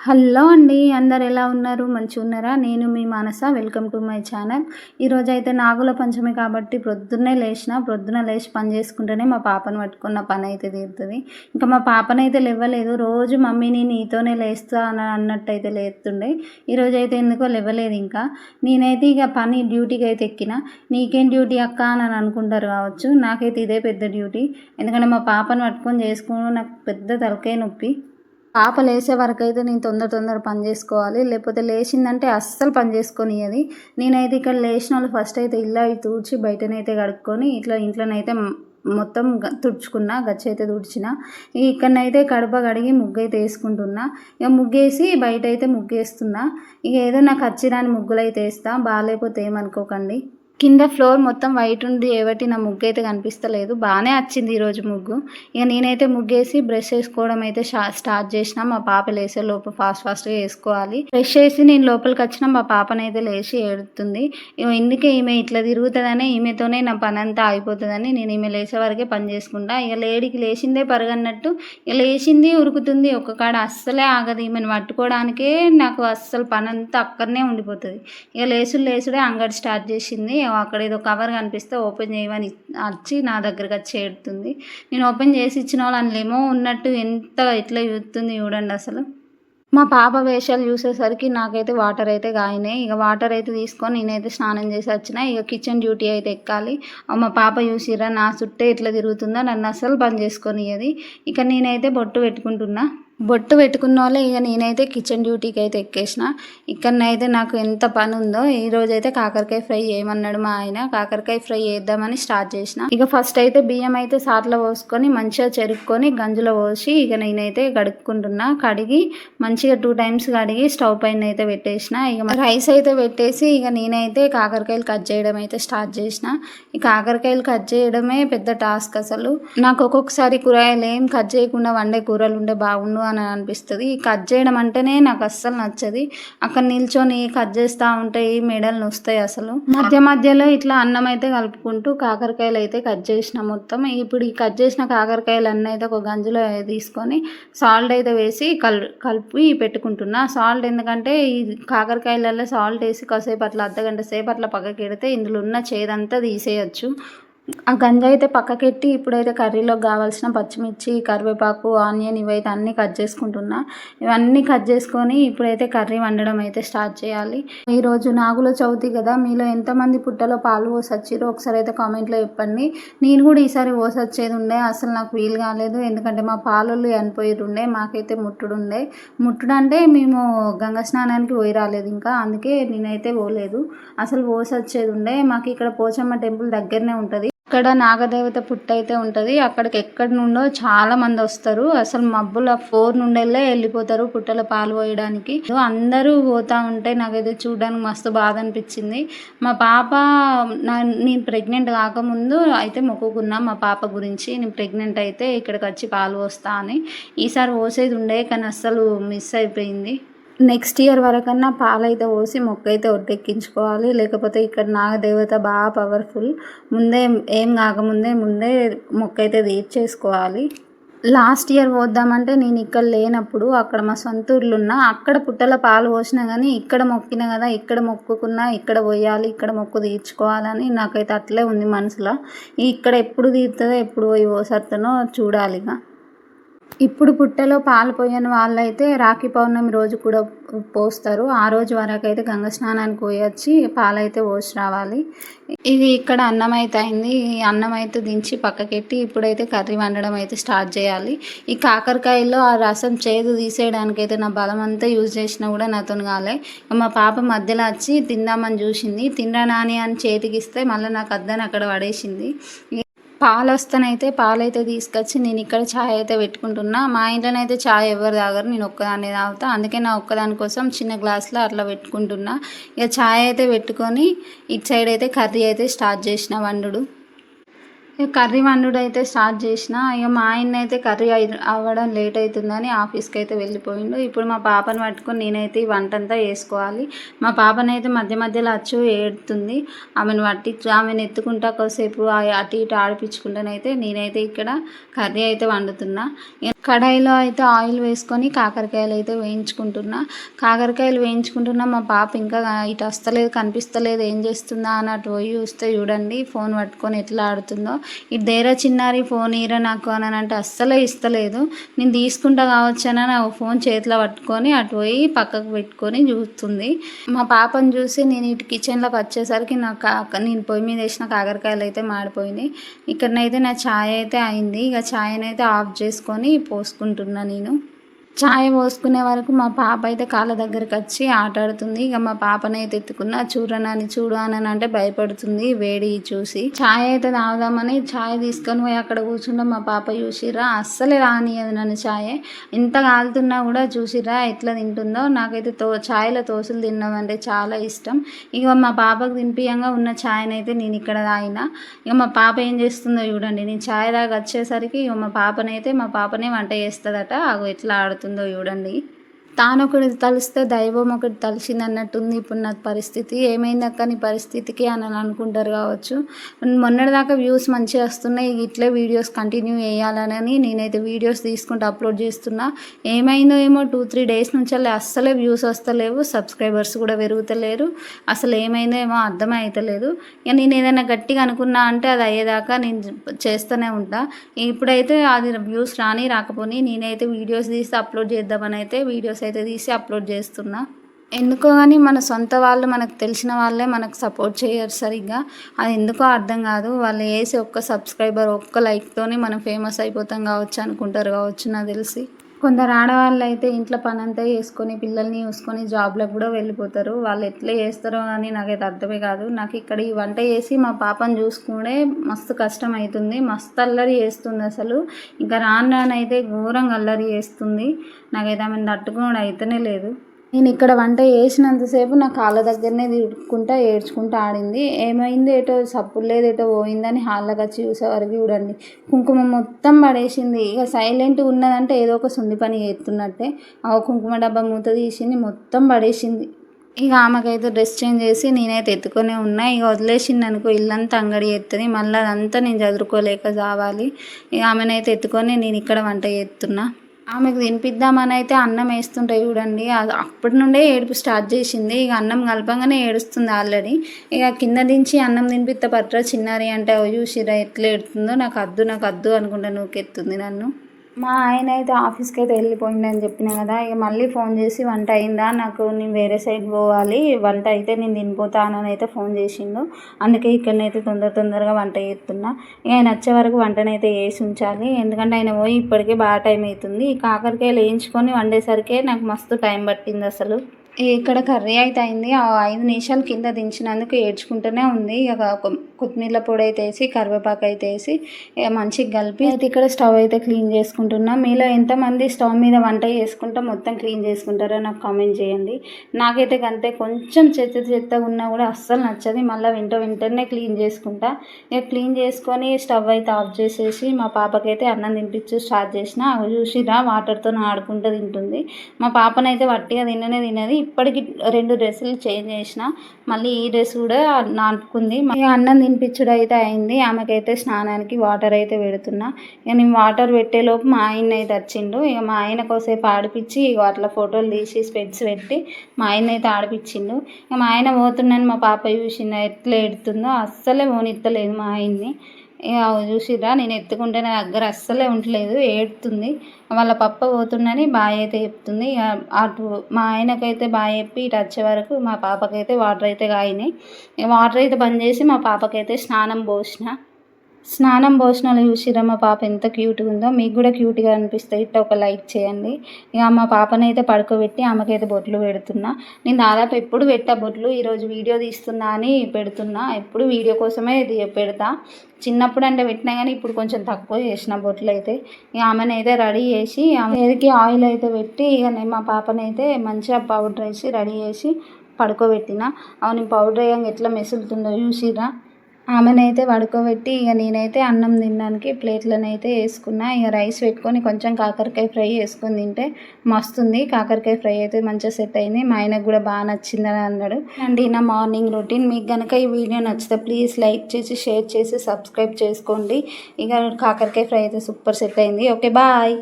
Hello అండి, అందరు ఎలా ఉన్నారు? మంచిగా ఉన్నారా? నేను మీ Manasa. Welcome to my channel. ఈరోజైతే నాగుల పంచమి కాబట్టి ప్రొద్దున్నే లేచి పని చేసుకుంటేనే మా పాపను పట్టుకున్న పని అయితే తీరుతుంది. ఇంకా మా పాపనైతే లేవలేదు. రోజు మమ్మీని నీతోనే లేస్తా అని అన్నట్టయితే లేస్తుండే. ఈరోజైతే ఎందుకో లేవలేదు. ఇంకా నేనైతే ఇక డ్యూటీకి అయితే ఎక్కిన. నీకేం డ్యూటీ అక్క అని అనుకుంటారు కావచ్చు. నాకైతే ఇదే పెద్ద డ్యూటీ. ఎందుకంటే మా పాపను పట్టుకొని చేసుకోవడం నాకు పెద్ద తలకాయ నొప్పి. పాప లేసే వరకు అయితే నేను తొందర పని చేసుకోవాలి, లేకపోతే లేచిందంటే అస్సలు పని చేసుకొనియది. నేనైతే ఇక్కడ లేచిన వాళ్ళు ఫస్ట్ అయితే ఇల్లు అవి తుడిచి బయటనైతే కడుక్కొని ఇంట్లోనైతే మొత్తం తుడుచుకున్నా, గచ్చి అయితే తుడిచిన. ఇక్కడనైతే కడప కడిగి ముగ్గు అయితే వేసుకుంటున్నా. ఇక ముగ్గేసి బయట అయితే ముగ్గేస్తున్నా. ఇక ఏదో నాకు వచ్చిరాని ముగ్గులు అయితే వేస్తా, బాగాలేకపోతే ఏమనుకోకండి. కింద ఫ్లోర్ మొత్తం వైట్ ఉంది ఏబట్టి నా ముగ్గు అయితే కనిపిస్తలేదు. బాగానే వచ్చింది ఈరోజు ముగ్గు. ఇక నేనైతే ముగ్గేసి బ్రష్ వేసుకోవడం అయితే స్టార్ట్ చేసిన. మా పాప లేసే లోపు ఫాస్ట్గా వేసుకోవాలి. బ్రష్ వేసి నేను లోపలికి వచ్చిన మా పాపనైతే లేచి ఏడుతుంది. ఇందుకే ఈమె ఇట్లా తిరుగుతుందని, ఈమెతోనే నా పని అంతా అయిపోతుందని నేను ఈమె లేచే వరకే పని చేసుకుంటా. ఇక లేడీకి లేచిందే పరగన్నట్టు ఇక లేచింది ఉరుకుతుంది. ఒక్క కాడ అస్సలే ఆగదు. ఈమెను పట్టుకోవడానికే నాకు అస్సలు పని అంతా అక్కడనే ఉండిపోతుంది. ఇక లేచుడే అంగడి స్టార్ట్ చేసింది. అక్కడ ఏదో కవర్ కనిపిస్తే ఓపెన్ చేయమని వచ్చి నా దగ్గరకు వచ్చి ఏడుతుంది. నేను ఓపెన్ చేసి ఇచ్చిన వాళ్ళు అందులో ఉన్నట్టు ఎట్లా చూస్తుంది చూడండి అసలు. మా పాప వేషాలు చూసేసరికి నాకైతే వాటర్ అయితే గాయనాయి. ఇక వాటర్ అయితే తీసుకొని నేనైతే స్నానం చేసి వచ్చిన. ఇక కిచెన్ డ్యూటీ అయితే ఎక్కాలి. మా పాప చూసిరా నా చుట్టే ఎట్లా తిరుగుతుందో, నన్ను అసలు పని చేసుకొనియది. ఇక నేనైతే బొట్టు పెట్టుకుంటున్నా. బొట్టు పెట్టుకున్న వాళ్ళే ఇక నేనైతే కిచెన్ డ్యూటీకి అయితే ఎక్కేసిన. ఇక్కడనైతే నాకు ఎంత పని ఉందో. ఈరోజైతే కాకరకాయ ఫ్రై చేయమన్నాడు మా ఆయన. కాకరకాయ ఫ్రై చేద్దామని స్టార్ట్ చేసిన. ఇక ఫస్ట్ అయితే బియ్యం అయితే సాట్లో పోసుకొని మంచిగా చెరుక్కొని గంజులో పోసి ఇక నేనైతే కడుక్కుంటున్నా. కడిగి మంచిగా 2 times కడిగి స్టవ్ పైన అయితే పెట్టేసిన. ఇక రైస్ అయితే పెట్టేసి ఇక నేనైతే కాకరకాయలు కట్ చేయడం అయితే స్టార్ట్ చేసిన. ఈ కాకరకాయలు కట్ చేయడమే పెద్ద టాస్క్ అసలు. నాకు ఒక్కొక్కసారి కూరగాయలు ఏం కట్ చేయకుండా వండే కూరలు ఉండే బాగుండు అని అనిపిస్తుంది. కట్ చేయడం అంటేనే నాకు అస్సలు నచ్చది. అక్కడ నిల్చొని కట్ చేస్తూ ఉంటే ఈ మెడలు నొస్తాయి అసలు. మధ్యలో ఇట్లా అన్నం అయితే కలుపుకుంటూ కాకరకాయలు అయితే కట్ చేసిన మొత్తం. ఇప్పుడు ఈ కట్ చేసిన కాకరకాయలు అన్నీ అయితే ఒక గంజులో తీసుకొని సాల్ట్ అయితే వేసి కలిపి పెట్టుకుంటున్నా. సాల్ట్ ఎందుకంటే ఈ కాకరకాయలలో సాల్ట్ వేసి కాసేపు అట్లా అర్ధగంట సేపు అట్లా పక్కకి పెడితే ఇందులో ఉన్న చేదంతా తీసేయచ్చు. ఆ గంజి అయితే పక్కకెట్టి ఇప్పుడైతే కర్రీలోకి కావాల్సిన పచ్చిమిర్చి, కరివేపాకు, ఆనియన్ ఇవైతే అన్నీ కట్ చేసుకుంటున్నా. ఇవన్నీ కట్ చేసుకొని ఇప్పుడైతే కర్రీ వండడం అయితే స్టార్ట్ చేయాలి. ఈరోజు నాగుల చవితి కదా, మీలో ఎంతమంది పుట్టలో పాలు పోసొచ్చిరో ఒకసారి అయితే కామెంట్లో చెప్పండి. నేను కూడా ఈసారి పోసొచ్చేది ఉండే, అసలు నాకు వీలు కాలేదు. ఎందుకంటే మా పాలలు చనిపోయిరుండే, మాకైతే ముట్టుడు అంటే మేము గంగ స్నానానికి పోయి రాలేదు ఇంకా, అందుకే నేనైతే పోలేదు. అసలు పోసొచ్చేది ఉండే. మాకు ఇక్కడ పోచమ్మ టెంపుల్ దగ్గరనే ఉంటుంది. ఇక్కడ నాగదేవత పుట్ట అయితే ఉంటుంది. అక్కడికి ఎక్కడి నుండో చాలా మంది వస్తారు. అసలు మబ్బుల 4 నుండెళ్ళే వెళ్ళిపోతారు పుట్టలో పాలు పోయడానికి. అందరూ పోతా ఉంటే నాకైతే చూడడానికి మస్తు బాధ అనిపించింది. మా పాప నేను ప్రెగ్నెంట్ కాకముందు అయితే మొక్కుకున్నా మా పాప గురించి. నేను ప్రెగ్నెంట్ అయితే ఇక్కడికి వచ్చి పాలు పోస్తా అని. ఈసారి పోసేది ఉండే కానీ అస్సలు మిస్ అయిపోయింది. నెక్స్ట్ ఇయర్ వరకన్నా పాలైతే పోసి మొక్కైతే ఒడ్డెక్కించుకోవాలి. లేకపోతే ఇక్కడ నాగదేవత బాగా పవర్ఫుల్. ఏం కాకముందే మొక్కైతే తీర్చేసుకోవాలి. లాస్ట్ ఇయర్ పోద్దామంటే నేను ఇక్కడ లేనప్పుడు అక్కడ మా సొంత ఊర్లో ఉన్నా. అక్కడ పుట్టల పాలు పోసినా కానీ ఇక్కడ మొక్కిన కదా, ఇక్కడ మొక్కుకున్నా, ఇక్కడ పోయాలి, ఇక్కడ మొక్కు తీర్చుకోవాలని నాకైతే అట్లే ఉంది మనసులో. ఇక్కడ ఎప్పుడు తీరుతుందో, ఎప్పుడు పోయి పోసొస్తానో చూడాలిగా. ఇప్పుడు పుట్టలో పాలు పోయని వాళ్ళైతే రాఖీ పౌర్ణమి రోజు కూడా పోస్తారు. ఆ రోజు వరకు అయితే గంగ స్నానానికి పోయొచ్చి పాలైతే పోసి రావాలి. ఇది ఇక్కడ అన్నం అయితే అయింది. ఈ అన్నం అయితే దించి పక్కకెట్టి ఇప్పుడైతే కర్రీ వండడం అయితే స్టార్ట్ చేయాలి. ఈ కాకరకాయల్లో ఆ రసం చేదు తీసేయడానికి అయితే నా బలం అంతా యూజ్ చేసినా కూడా నాతో కాలే. మా పాప మధ్యలో వచ్చి తిందామని చూసింది. తినరా నాని అని చేతికిస్తే మళ్ళీ నాకు అద్దని అక్కడ పడేసింది. పాలైతే తీసుకొచ్చి నేను ఇక్కడ ఛాయ్ అయితే పెట్టుకుంటున్నా. మా ఇంట్లోనైతే ఛాయ్ ఎవరు తాగరు, నేను ఒక్కదాన్నే తాగుతా. అందుకే నా ఒక్కదాని కోసం చిన్న గ్లాస్లో అట్లా పెట్టుకుంటున్నా. ఇక ఛాయ్ అయితే పెట్టుకొని ఇటు సైడ్ అయితే కర్రీ అయితే స్టార్ట్ చేసిన వండుడు. కర్రీ వండుడు అయితే స్టార్ట్ చేసిన. ఇక మా ఆయన అయితే కర్రీ అవ్వడం లేట్ అవుతుందని ఆఫీస్కి అయితే వెళ్ళిపోయిండు. ఇప్పుడు మా పాపను పట్టుకొని నేనైతే ఈ వంట అంతా వేసుకోవాలి. మా పాపనైతే మధ్యలో అచ్చు ఏడుతుంది. ఆమెను ఎత్తుకుంటా కొద్దిసేపు అటు ఇటు ఆడిపించుకుంటానైతే నేనైతే ఇక్కడ కర్రీ అయితే వండుతున్నా. కడాయిలో అయితే ఆయిల్ వేసుకొని కాకరకాయలు అయితే వేయించుకుంటున్నా. మా పాప ఇంకా ఇటు వస్తలేదు, కనిపిస్తలేదు, ఏం చేస్తుందా అని అటు పోయి చూస్తే చూడండి ఫోన్ పట్టుకొని ఎట్లా ఆడుతుందో. ఇటు దేరా చిన్నారి ఫోన్ ఇరా నాకు అని అంటే అస్సలే ఇస్తలేదు. నేను తీసుకుంటా కావచ్చని నా ఫోన్ చేతిలో పట్టుకొని అటు పోయి పక్కకు పెట్టుకొని చూస్తుంది. మా పాపను చూసి నేను ఇటు కిచెన్లోకి వచ్చేసరికి నేను పొయ్యి మీద వేసిన కాకరకాయలు అయితే మాడిపోయినాయి. ఇక్కడనైతే నా ఛాయ్ అయితే అయింది. ఇక ఛాయ్నైతే ఆఫ్ చేసుకొని పోసుకుంటున్నా నేను. ఛాయ్ పోసుకునే వరకు మా పాప అయితే కాళ్ళ దగ్గరికి వచ్చి ఆట ఆడుతుంది. ఇక మా పాపనైతే ఎత్తుకున్నా, చూడనని చూడు అని అంటే భయపడుతుంది వేడి చూసి. ఛాయ్ అయితే తాగుదామని ఛాయ్ తీసుకొని పోయి అక్కడ కూర్చుంటే మా పాప చూసిరా అస్సలే రానియదు నన్ను ఛాయ్. ఎంత కాలుతున్నా కూడా చూసిరా ఎట్లా తింటుందో. నాకైతే ఛాయ్లో తోసులు తినడం అంటే చాలా ఇష్టం. ఇక మా పాపకు తినిపియంగా ఉన్న ఛాయ్నైతే నేను ఇక్కడ తాగిన. ఇక మా పాప ఏం చేస్తుందో చూడండి. నేను ఛాయ్ తాగి వచ్చేసరికి ఇక మా పాపనే వంట చేస్తుందట. అగో ఎట్లా ఆడుతుందో చూడండి. తాను ఒకటి తలిస్తే దైవం ఒకటి తలిసింది అన్నట్టుంది ఇప్పుడు నా పరిస్థితి. ఏమైందక్క నీ పరిస్థితికి అని అనుకుంటారు కావచ్చు. మొన్నటిదాకా వ్యూస్ మంచిగా వస్తున్నాయి, ఇట్లే వీడియోస్ కంటిన్యూ చేయాలని నేనైతే వీడియోస్ తీసుకుంటూ అప్లోడ్ చేస్తున్నా. ఏమైందో ఏమో 2-3 డేస్ నుంచి అస్సలే వ్యూస్ వస్తలేవు, సబ్స్క్రైబర్స్ కూడా పెరుగుతలేరు. అసలు ఏమైందో ఏమో అర్థం అవుతలేదు. ఇక నేను ఏదైనా గట్టిగా అనుకున్నా అంటే అది అయ్యేదాకా నేను చేస్తూనే ఉంటా. ఇప్పుడైతే అది వ్యూస్ రాకపోని నేనైతే వీడియోస్ తీసి అప్లోడ్ చేద్దామని అయితే వీడియోస్ అయితే తీసి అప్లోడ్ చేస్తున్నా. ఎందుకో కానీ మన సొంత వాళ్ళు, మనకు తెలిసిన వాళ్ళే మనకు సపోర్ట్ చేయరు సరిగ్గా. అది ఎందుకో అర్థం కాదు. వాళ్ళు వేసి ఒక్క సబ్స్క్రైబర్, ఒక్క లైక్తోనే మనం ఫేమస్ అయిపోతాం కావచ్చు అనుకుంటారు కావచ్చు నాకు తెలిసి. కొందరు ఆడవాళ్ళు అయితే ఇంట్లో పని అంతా చేసుకొని పిల్లల్ని చూసుకొని జాబ్లకు కూడా వెళ్ళిపోతారు. వాళ్ళు ఎట్లా చేస్తారో అని నాకైతే అర్థమే కాదు. నాకు ఇక్కడ ఈ వంట చేసి మా పాపను చూసుకునే మస్తు కష్టం అవుతుంది. మస్తు అల్లరి చేస్తుంది అసలు. ఇంకా రానైతే ఘోరంగా అల్లరి చేస్తుంది. నాకైతే ఆమెను తట్టుకోవడం అయితేనే లేదు. నేను ఇక్కడ వంట చేసినంతసేపు నా కాళ్ళ దగ్గరనే ఏడ్చుకుంటా ఆడింది. ఏమైంది ఏటో సప్పుడు లేదు, ఏటో పోయిందని హాల్లోకి వచ్చి చూసేవరకు చూడండి కుంకుమ మొత్తం పడేసింది. ఇక సైలెంట్గా ఉన్నదంటే ఏదో ఒక సుండి పని చేస్తున్నట్టే. ఆ కుంకుమ డబ్బా మూత తీసింది, మొత్తం పడేసింది. ఇక ఆమెకైతే డ్రెస్ చేంజ్ చేసి నేనైతే ఎత్తుకొనే ఉన్నా. ఇక వదిలేసింది అనుకో ఇల్లంతా అంగడి చేస్తుంది, మళ్ళీ అదంతా నేను చదువుకోలేక చావాలి. ఇక ఆమెనైతే ఎత్తుకొని నేను ఇక్కడ వంట చేస్తున్నా. ఆమెకు తినిపిద్దామని అయితే అన్నం వేస్తుంటే చూడండి అప్పటి నుండే ఏడుపు స్టార్ట్ చేసింది. ఇక అన్నం కలపంగానే ఏడుస్తుంది ఆల్రెడీ. ఇక కింద దించి అన్నం తినిపిస్తా పట్రా చిన్నారి అంటే చూసిరా ఎట్లా ఏడుతుందో. నాకు వద్దు అనుకుంటా నూకెత్తుంది నన్ను. మా ఆయన అయితే ఆఫీస్కి అయితే వెళ్ళిపోయిందని చెప్పిన కదా. ఇక మళ్ళీ ఫోన్ చేసి వంట అయిందా, నేను వేరే సైడ్ పోవాలి, వంట అయితే నేను తినిపోతానని అయితే ఫోన్ చేసిండు. అందుకే ఇక్కడనైతే తొందరగా వంట చేస్తున్నా. ఇక ఆయన వచ్చే వరకు వంటనైతే వేసి ఉంచాలి. ఎందుకంటే ఆయన పోయి ఇప్పటికే బాగా టైం అవుతుంది. ఈ కాకరకాయలు వేయించుకొని వండేసరికి నాకు మస్తు టైం పట్టింది అసలు. ఇక్కడ కర్రీ అయితే అయింది. 5 నిమిషాలు కింద దించినందుకు ఏడ్చుకుంటూనే ఉంది. ఇక కొత్తిమీర పొడి అయితే వేసి కరివేపాకు అయితే వేసి ఇక మంచిగా కలిపి అయితే ఇక్కడ స్టవ్ అయితే క్లీన్ చేసుకుంటున్నా. మీలో ఎంతమంది స్టవ్ మీద వంట చేసుకుంటా మొత్తం క్లీన్ చేసుకుంటారో నాకు కామెంట్ చేయండి. నాకైతే అంతే, కొంచెం చెత్తగా ఉన్నా కూడా అస్సలు నచ్చదు. మళ్ళీ వెంటనే క్లీన్ చేసుకుంటా. ఇక క్లీన్ చేసుకొని స్టవ్ అయితే ఆఫ్ చేసేసి మా పాపకైతే అన్నం తినిపించి స్టార్ట్ చేసిన. అవి చూసిరా వాటర్తో ఆడుకుంటూ తింటుంది. మా పాపనైతే వట్టిగా తినది. ఇప్పటికి 2 డ్రెస్సులు చేంజ్ చేసిన, మళ్ళీ ఈ డ్రెస్ కూడా నాటుకుంది. అన్నం తినిపించుడు అయితే అయింది. ఆమెకైతే స్నానానికి వాటర్ అయితే పెడుతున్నా. ఇక నేను వాటర్ పెట్టేలోపు మా ఆయన అయితే వచ్చిండు. ఇక మా ఆయన కోసేపు ఆడిపించి ఇక అట్లా ఫోటోలు తీసి స్పెట్స్ పెట్టి మా ఆయన అయితే ఆడిపించిండు. ఇక మా ఆయన పోతున్నాను మా పాప చూసిందా ఎట్లా ఎడుతుందో. అస్సలే పోనిత్తలేదు మా ఆయన్ని. ఇక చూసిరా నేను ఎత్తుకుంటే నా దగ్గర అస్సలే ఉండలేదు, ఏడుతుంది. వాళ్ళ పప్ప పోతుందని బాయ్ అయితే చెప్తుంది. ఇక అటు మా ఆయనకైతే బాయ్ చెప్పి ఇటు వచ్చే వరకు మా పాపకైతే వాటర్ అయితే కాయినాయి. వాటర్ అయితే బంద్ చేసి మా పాపకైతే స్నానం పోషణలు చూసిరా మా పాప ఎంత క్యూట్గా ఉందో. మీకు కూడా క్యూట్గా అనిపిస్తే ఇట్లా ఒక లైక్ చేయండి. ఇక మా పాపనైతే పడుకోబెట్టి ఆమెకైతే బొట్లు పెడుతున్నా. నేను దాదాపు ఎప్పుడు పెట్టా బొట్లు, ఈరోజు వీడియో తీస్తున్నా అని పెడుతున్నా. ఎప్పుడు వీడియో కోసమే పెడతా. చిన్నప్పుడు అంటే పెట్టినా కానీ ఇప్పుడు కొంచెం తక్కువ చేసిన బొట్లు అయితే. ఇక ఆమెనైతే రెడీ చేసి ఆమెకి ఆయిల్ అయితే పెట్టి ఇక నేను మా పాపనైతే మంచిగా పౌడర్ వేసి రెడీ చేసి పడుకోబెట్టిన. అవును పౌడర్ వేయంగా ఎట్లా మెసులుతుందో చూసిరా. ఆమెనైతే పడుకోబెట్టి ఇక నేనైతే అన్నం తినడానికి ప్లేట్లనైతే వేసుకున్నా. ఇక రైస్ పెట్టుకొని కొంచెం కాకరకాయ ఫ్రై చేసుకొని తింటే మస్తుంది. కాకరకాయ ఫ్రై అయితే మంచిగా సెట్ అయింది. మా ఆయనకు కూడా బాగా నచ్చిందని అన్నాడు. అండి నా మార్నింగ్ రొటీన్. మీకు కనుక ఈ వీడియో నచ్చితే ప్లీజ్ లైక్ చేసి షేర్ చేసి సబ్స్క్రైబ్ చేసుకోండి. ఇక కాకరకాయ ఫ్రై అయితే సూపర్ సెట్ అయింది. Okay bye.